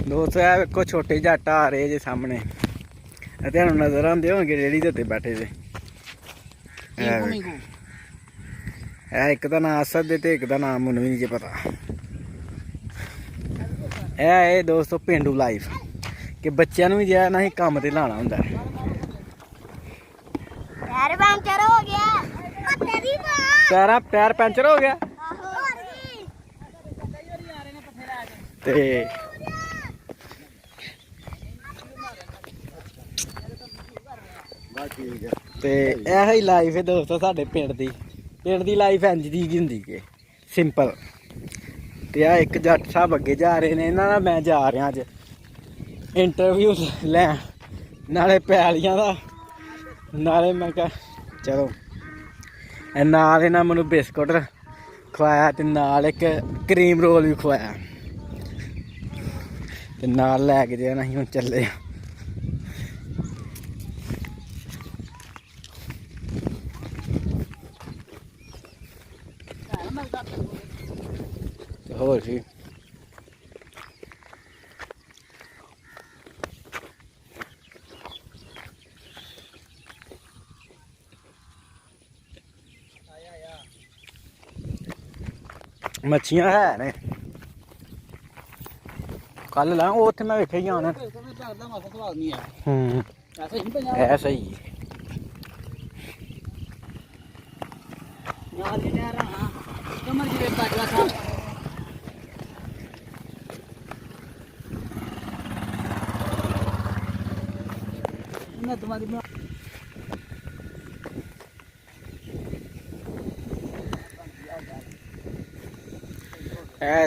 दोस्तों है वेखो छोटे जट आ रहे जे सामने तुहानू नजर आते होंगे रेहड़ी दे उत्ते बैठे दे। एक दा नाम असद ते एक दा नाम मैनू भी नहीं पता। है दोस्तों पेंडू लाइफ कि बच्चों भी जो है ना कम ते लाना हुंदा है। पैर पंचर हो गया ते ऐही लाइफ है दोस्तों साडे पिंड दी लाइफ इंज दी हुंदी कि सिंपल। ते आ एक जट साहब अगे जा रहे ने, इन्हां दा मैं जा रहा अज इंटरव्यू लैन, नाले पैलियां दा नाले मैं कहा चलो नाल इन्हां मैनू बिस्कुट खवाया ते नाल एक क्रीम रोल भी खवाया ते नाल लैके जो असीं हुण चले। होर जी मच्छियां है ने कल ला उत्थे मैं वेखे ही आना है सही है।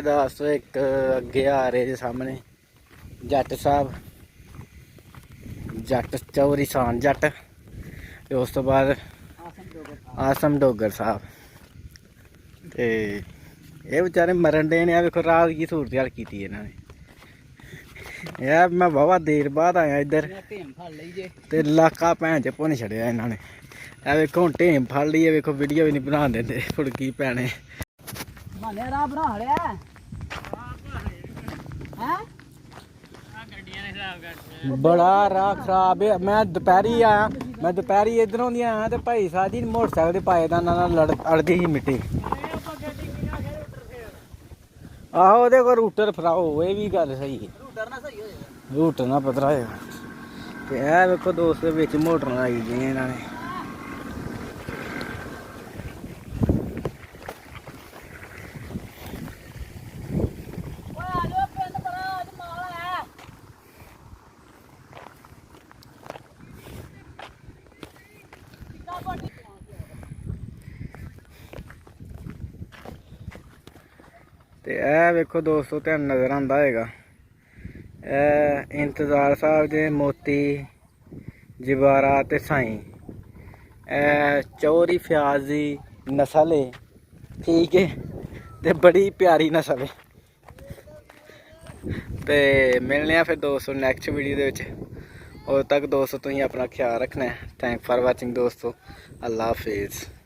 दोस्तों एक अगे आ रहे जे सामने जट साहब, जट चौरी सान जट, ते उस तो बाद आसम डोगर साहब। ते ये बेचारे मरन डे ने। देखो रात की सूरत हाल की इन्होंने। यार मैं वाहवा देर बाद आया इधर ते इलाका भैन च भुन छड़िया इन्होंने। ए वेखो हुण ढेम फड़ ली है, वेखो वीडियो भी नहीं बना देंदे फुड़की भैने। बड़ा राह खराब है। मैं दोपहरी आया, मैं दोपहरी इधरों दी आया तो भाई साहब जी मोटरसाइकिल पाए दा अड़दी ही मिट्टी। आहो ओहदे कोल रूटर फराओ, ये भी गल सही है, रूटर ना पतराया। ते ऐ वेखो दोस्त बिच मोटर लाई दी इन्होंने। ते ऐ वेखो दोस्तों तुहानू नज़र आंदा होएगा इंतज़ार साहब दे मोती जवारा ते साईं। चौरी फ्याज दी नस्ल है, ठीक है, ते बड़ी प्यारी नस्ल है। ते मिलने फिर दोस्तों नैक्सट वीडियो दे विच। उद तक दोस्तों तुसीं अपना ख्याल रखना है। थैंक फॉर वाचिंग दोस्तों, अल्लाह हाफिज़।